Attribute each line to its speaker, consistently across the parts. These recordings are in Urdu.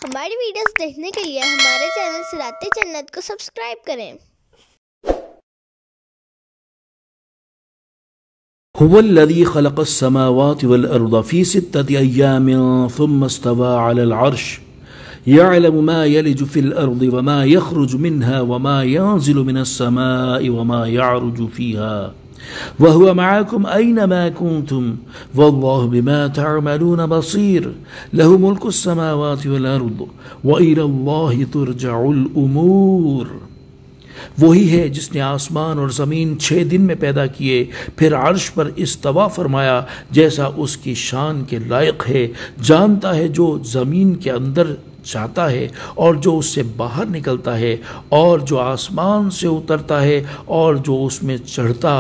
Speaker 1: ہماری ویڈیوز دیکھنے کے لیے ہمارے چینل صراط جنت کو سبسکرائب کریں۔
Speaker 2: هو الذي خلق السماوات والأرض في 6 أيام ثم استوى على العرش يعلم ما يلج في الأرض وما يخرج منها وما ينزل من السماء وما يعرج فيها وهو معكم أينما كنتم والله بما تعملون بصير له ملك السماوات والأرض وإلى الله ترجع الأمور۔ وہی ہے جس نے آسمان اور زمین 6 دن میں پیدا کیے، پھر عرش پر استوا فرمایا جیسا اس کی شان کے لائق ہے، جانتا ہے جو زمین کے اندر جاتا ہے اور جو اس سے باہر نکلتا ہے، اور جو آسمان سے اترتا ہے اور جو اس میں چڑھتا،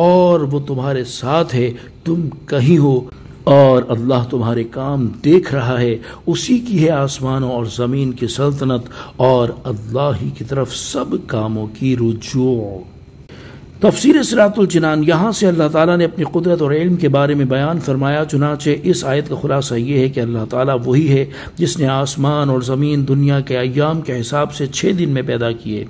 Speaker 2: اور وہ تمہارے ساتھ ہے، تم کہیں ہو اور اللہ تمہارے کام دیکھ رہا ہے۔ اسی کی ہے آسمانوں اور زمین کی سلطنت، اور اللہ ہی کی طرف سب کاموں کی رجوع۔ تفسیر صراط الجنان، یہاں سے اللہ تعالیٰ نے اپنی قدرت اور علم کے بارے میں بیان فرمایا۔ چنانچہ اس آیت کا خلاصہ یہ ہے کہ اللہ تعالیٰ وہی ہے جس نے آسمان اور زمین دنیا کے ایام کے حساب سے 6 دن میں پیدا کیے۔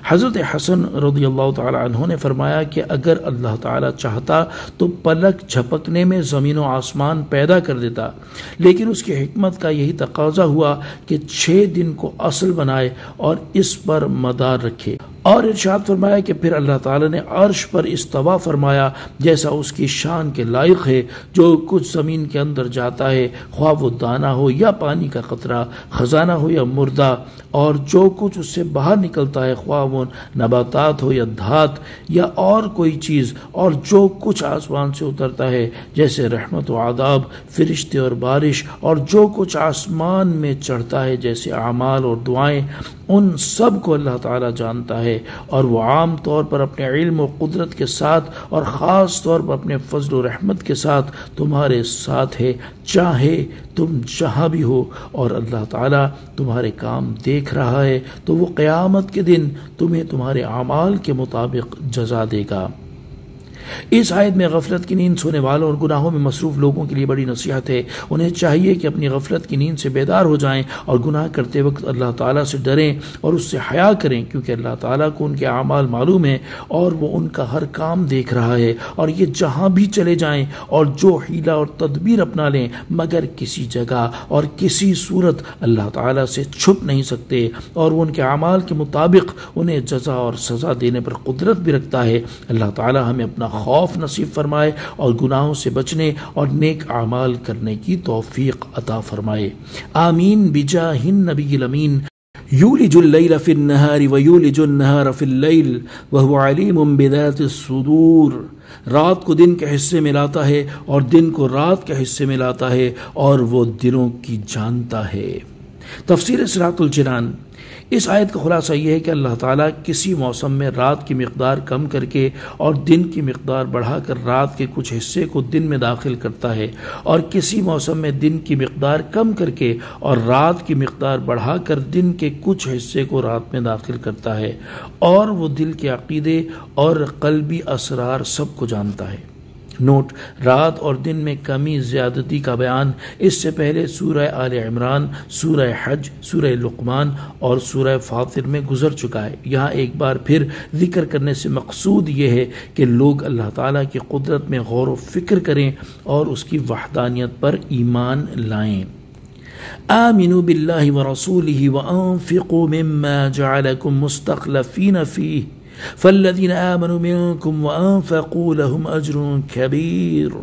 Speaker 2: حضرت حسن رضی اللہ تعالی عنہ نے فرمایا کہ اگر اللہ تعالیٰ چاہتا تو پلک جھپکنے میں زمین و آسمان پیدا کر دیتا، لیکن اس کی حکمت کا یہی تقاضا ہوا کہ 6 دن کو اصل بنائے اور اس پر مدار رکھے۔ اور ارشاد فرمایا کہ پھر اللہ تعالیٰ نے عرش پر استوا فرمایا جیسا اس کی شان کے لائق ہے، جو کچھ زمین کے اندر جاتا ہے، خواہ وہ دانہ ہو یا پانی کا قطرہ، خزانہ ہو یا مردہ، اور جو کچھ اس سے باہر نکلتا ہے، خواہ وہ نباتات ہو یا دھات یا اور کوئی چیز، اور جو کچھ آسمان سے اترتا ہے جیسے رحمت و عذاب، فرشتے اور بارش، اور جو کچھ آسمان میں چڑھتا ہے جیسے اعمال اور دعائیں، ان سب کو اللہ تعالیٰ جانتا ہے، اور وہ عام طور پر اپنے علم و قدرت کے ساتھ اور خاص طور پر اپنے فضل و رحمت کے ساتھ تمہارے ساتھ ہے، چاہے تم جہاں بھی ہو، اور اللہ تعالیٰ تمہارے کام دیکھ رہا ہے تو وہ قیامت کے دن تمہیں تمہارے اعمال کے مطابق جزا دے گا۔ اس آیت میں غفلت کی نیند سونے والوں اور گناہوں میں مصروف لوگوں کے لیے بڑی نصیحت ہے۔ انہیں چاہیے کہ اپنی غفلت کی نیند سے بیدار ہو جائیں اور گناہ کرتے وقت اللہ تعالیٰ سے ڈریں اور اس سے حیا کریں، کیونکہ اللہ تعالیٰ کو ان کے اعمال معلوم ہیں اور وہ ان کا ہر کام دیکھ رہا ہے، اور یہ جہاں بھی چلے جائیں اور جو حیلہ اور تدبیر اپنا لیں، مگر کسی جگہ اور کسی صورت اللہ تعالیٰ سے چھپ نہیں سکتے، اور وہ ان کے اعمال کے مطابق انہیں جزا اور سزا دینے پر قدرت بھی رکھتا ہے۔ اللہ تعالیٰ ہمیں اپنا خوف نصیب فرمائے اور گناہوں سے بچنے اور نیک اعمال کرنے کی توفیق عطا فرمائے، آمین بجاہ النبی الامین۔ یولج اللیل فی النہار ویولج النہار فی اللیل وہو علیم بذات الصدور۔ رات کو دن کے حصے میں لاتا ہے اور دن کو رات کے حصے میں لاتا ہے، اور وہ دلوں کی جانتا ہے۔ تفسیر صراط الجنان، اس آیت کا خلاصہ یہ ہے کہ اللہ تعالیٰ کسی موسم میں رات کی مقدار کم کر کے اور دن کی مقدار بڑھا کر رات کے کچھ حصے کو دن میں داخل کرتا ہے، اور کسی موسم میں دن کی مقدار کم کر کے اور رات کی مقدار بڑھا کر دن کے کچھ حصے کو رات میں داخل کرتا ہے، اور وہ دل کے عقیدے اور قلبی اسرار سب کو جانتا ہے۔ نوٹ: رات اور دن میں کمی زیادتی کا بیان اس سے پہلے سورہ آل عمران، سورہ حج، سورہ لقمان اور سورہ فاطر میں گزر چکا ہے۔ یہاں ایک بار پھر ذکر کرنے سے مقصود یہ ہے کہ لوگ اللہ تعالیٰ کی قدرت میں غور و فکر کریں اور اس کی وحدانیت پر ایمان لائیں۔ آمنوا باللہ ورسولہ وانفقوا مما جعلکم مستخلفین فیہ فالذین آمنوا منکم وانفقوا لهم اجر کبیر۔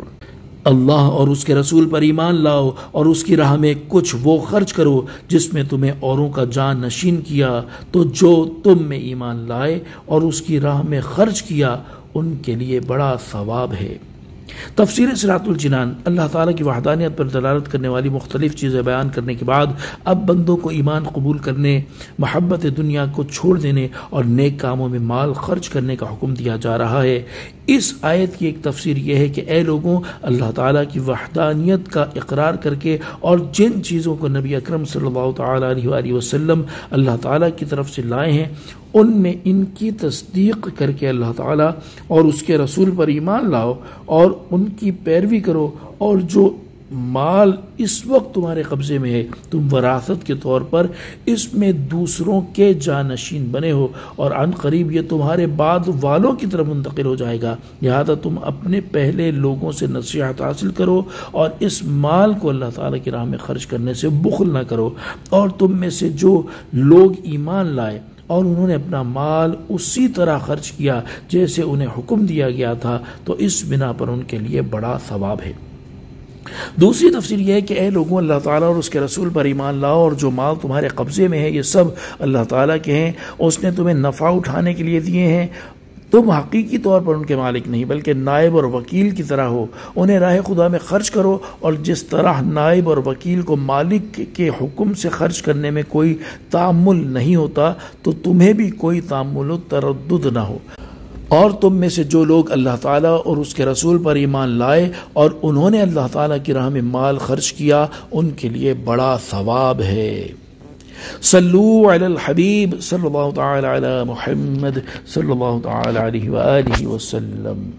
Speaker 2: اللہ اور اس کے رسول پر ایمان لاؤ اور اس کی راہ میں کچھ وہ خرچ کرو جس میں تمہیں اوروں کا جان نشین کیا، تو جو تم میں ایمان لائے اور اس کی راہ میں خرچ کیا ان کے لیے بڑا ثواب ہے۔ تفسیر صراط الجنان، اللہ تعالیٰ کی وحدانیت پر دلالت کرنے والی مختلف چیزیں بیان کرنے کے بعد اب بندوں کو ایمان قبول کرنے، محبت دنیا کو چھوڑ دینے اور نیک کاموں میں مال خرچ کرنے کا حکم دیا جا رہا ہے۔ اس آیت کی ایک تفسیر یہ ہے کہ اے لوگوں، اللہ تعالیٰ کی وحدانیت کا اقرار کر کے اور جن چیزوں کو نبی اکرم صلی اللہ تعالیٰ علیہ وآلہ وسلم اللہ تعالیٰ کی طرف سے لائے ہیں، ان میں ان کی تصدیق کر کے اللہ تعالیٰ اور اس کے رسول پر ایمان لاؤ اور ان کی پیروی کرو، اور جو مال اس وقت تمہارے قبضے میں ہے، تم وراثت کے طور پر اس میں دوسروں کے جانشین بنے ہو، اور عن قریب یہ تمہارے بعد والوں کی طرف منتقل ہو جائے گا، لہذا تم اپنے پہلے لوگوں سے نصیحت حاصل کرو اور اس مال کو اللہ تعالیٰ کی راہ میں خرچ کرنے سے بخل نہ کرو، اور تم میں سے جو لوگ ایمان لائے اور انہوں نے اپنا مال اسی طرح خرچ کیا جیسے انہیں حکم دیا گیا تھا تو اس بنا پر ان کے لیے بڑا ثواب ہے۔ دوسری تفسیر یہ ہے کہ اے لوگوں، اللہ تعالیٰ اور اس کے رسول پر ایمان لاؤ، اور جو مال تمہارے قبضے میں ہے یہ سب اللہ تعالیٰ کے ہیں، اس نے تمہیں نفع اٹھانے کے لیے دیے ہیں، تم حقیقی طور پر ان کے مالک نہیں بلکہ نائب اور وکیل کی طرح ہو، انہیں راہ خدا میں خرچ کرو، اور جس طرح نائب اور وکیل کو مالک کے حکم سے خرچ کرنے میں کوئی تعمل نہیں ہوتا تو تمہیں بھی کوئی تعمل و تردد نہ ہو، اور تم میں سے جو لوگ اللہ تعالیٰ اور اس کے رسول پر ایمان لائے اور انہوں نے اللہ تعالیٰ کی راہ میں مال خرچ کیا ان کے لیے بڑا ثواب ہے۔ صلو علی الحبیب صلی اللہ تعالی علی محمد صلی اللہ تعالی علیہ وآلہ وسلم۔